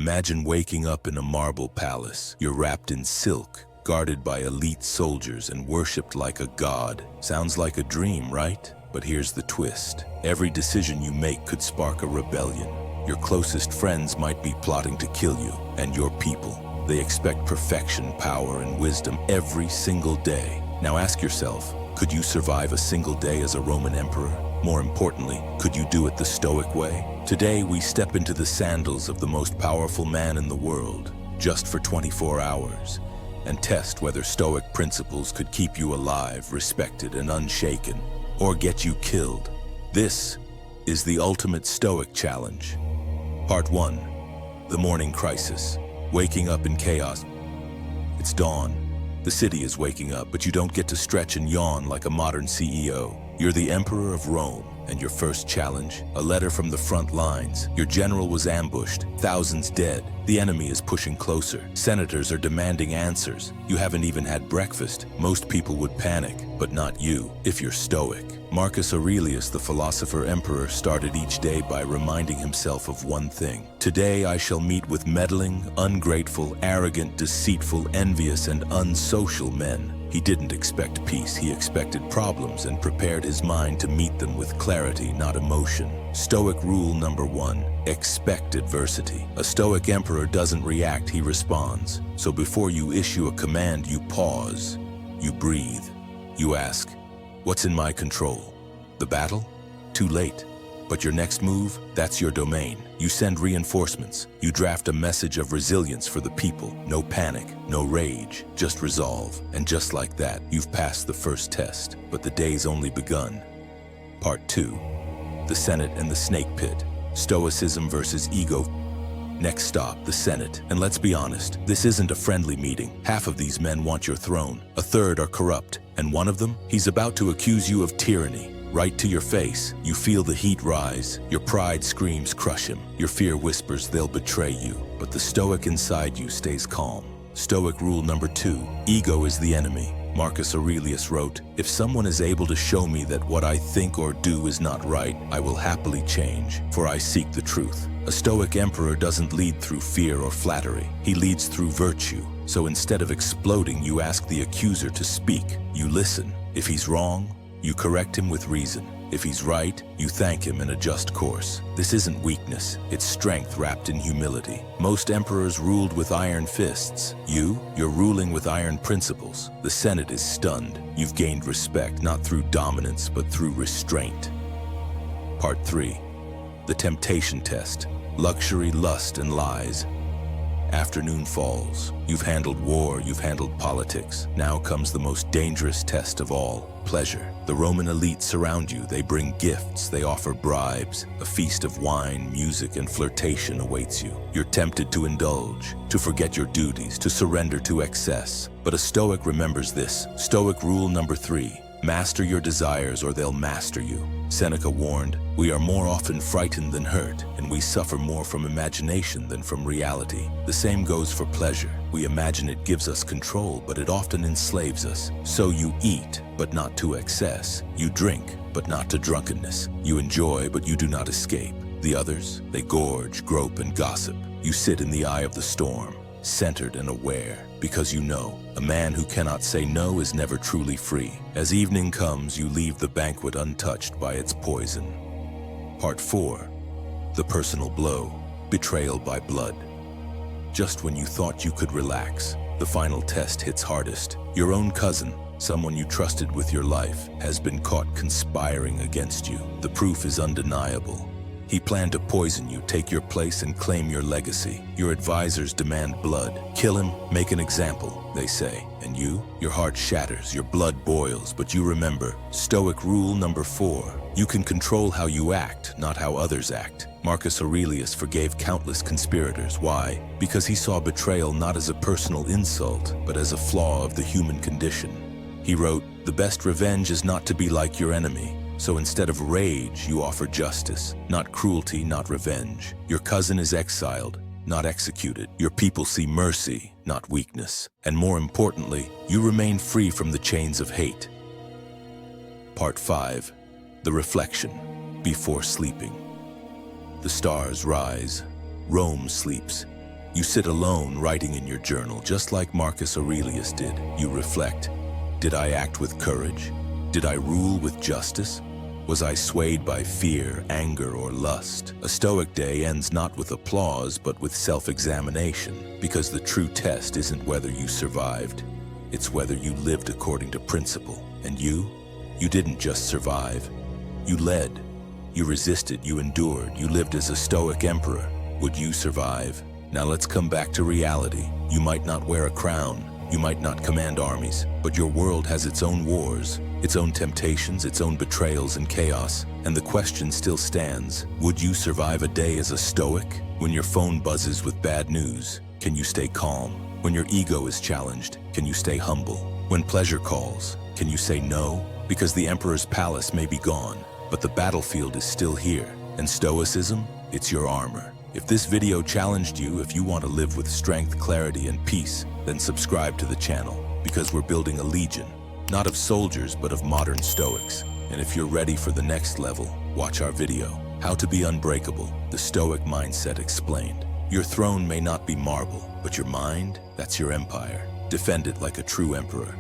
Imagine waking up in a marble palace. You're wrapped in silk, guarded by elite soldiers and worshipped like a god. Sounds like a dream, right? But here's the twist. Every decision you make could spark a rebellion. Your closest friends might be plotting to kill you and your people. They expect perfection, power, and wisdom every single day. Now ask yourself, could you survive a single day as a Roman emperor? More importantly, could you do it the Stoic way? Today, we step into the sandals of the most powerful man in the world, just for 24 hours, and test whether Stoic principles could keep you alive, respected, and unshaken, or get you killed. This is the ultimate Stoic challenge. Part 1. The morning crisis. Waking up in chaos. It's dawn. The city is waking up, but you don't get to stretch and yawn like a modern CEO. You're the Emperor of Rome, and your first challenge? A letter from the front lines. Your general was ambushed, thousands dead. The enemy is pushing closer. Senators are demanding answers. You haven't even had breakfast. Most people would panic, but not you, if you're Stoic. Marcus Aurelius, the philosopher-emperor, started each day by reminding himself of one thing. Today I shall meet with meddling, ungrateful, arrogant, deceitful, envious, and unsocial men. He didn't expect peace, he expected problems and prepared his mind to meet them with clarity, not emotion. Stoic rule number 1, expect adversity. A Stoic emperor doesn't react, he responds. So before you issue a command, you pause, you breathe, you ask, what's in my control? The battle? Too late. But your next move, that's your domain. You send reinforcements. You draft a message of resilience for the people. No panic, no rage, just resolve. And just like that, you've passed the first test. But the day's only begun. Part 2. The Senate and the Snake Pit. Stoicism versus ego. Next stop, the Senate. And let's be honest, this isn't a friendly meeting. Half of these men want your throne. A third are corrupt. And one of them, he's about to accuse you of tyranny. Right to your face, you feel the heat rise. Your pride screams, crush him. Your fear whispers, they'll betray you. But the Stoic inside you stays calm. Stoic rule number 2, ego is the enemy. Marcus Aurelius wrote, if someone is able to show me that what I think or do is not right, I will happily change, for I seek the truth. A Stoic emperor doesn't lead through fear or flattery. He leads through virtue. So instead of exploding, you ask the accuser to speak. You listen. If he's wrong, you correct him with reason. If he's right, you thank him and adjust course. This isn't weakness, it's strength wrapped in humility. Most emperors ruled with iron fists. You're ruling with iron principles. The Senate is stunned. You've gained respect, not through dominance, but through restraint. Part 3. The temptation test. Luxury, lust, and lies. Afternoon falls. You've handled war, you've handled politics. Now comes the most dangerous test of all, pleasure. The Roman elite surround you. They bring gifts, they offer bribes. A feast of wine, music, and flirtation awaits you. You're tempted to indulge, to forget your duties, to surrender to excess. But a Stoic remembers this. Stoic rule number 3, master your desires or they'll master you. Seneca warned, we are more often frightened than hurt, and we suffer more from imagination than from reality. The same goes for pleasure. We imagine it gives us control, but it often enslaves us. So you eat, but not to excess. You drink, but not to drunkenness. You enjoy, but you do not escape. The others, they gorge, grope, and gossip. You sit in the eye of the storm, centered and aware, because you know, a man who cannot say no is never truly free. As evening comes, you leave the banquet untouched by its poison. Part 4. The personal blow. Betrayal by blood. Just when you thought you could relax, the final test hits hardest. Your own cousin, someone you trusted with your life, has been caught conspiring against you. The proof is undeniable. He planned to poison you, take your place, and claim your legacy. Your advisors demand blood. Kill him, make an example, they say. And you? Your heart shatters, your blood boils, but you remember. Stoic rule number 4. You can control how you act, not how others act. Marcus Aurelius forgave countless conspirators. Why? Because he saw betrayal not as a personal insult, but as a flaw of the human condition. He wrote, the best revenge is not to be like your enemy. So instead of rage, you offer justice, not cruelty, not revenge. Your cousin is exiled, not executed. Your people see mercy, not weakness. And more importantly, you remain free from the chains of hate. Part 5. The reflection. Before sleeping. The stars rise. Rome sleeps. You sit alone, writing in your journal, just like Marcus Aurelius did. You reflect. Did I act with courage? Did I rule with justice? Was I swayed by fear, anger, or lust? A Stoic day ends not with applause, but with self-examination, because the true test isn't whether you survived, it's whether you lived according to principle. And you didn't just survive. You led. You resisted, you endured, you lived as a Stoic emperor. Would you survive? Now let's come back to reality. You might not wear a crown, you might not command armies, but your world has its own wars, its own temptations, its own betrayals and chaos, and the question still stands. Would you survive a day as a Stoic? When your phone buzzes with bad news, can you stay calm? When your ego is challenged, can you stay humble? When pleasure calls, can you say no? Because the emperor's palace may be gone, but the battlefield is still here. And Stoicism, it's your armor. If this video challenged you, if you want to live with strength, clarity, and peace, then subscribe to the channel, because we're building a legion, not of soldiers, but of modern Stoics. And if you're ready for the next level, watch our video, How to Be Unbreakable, the Stoic Mindset Explained. Your throne may not be marble, but your mind, that's your empire. Defend it like a true emperor.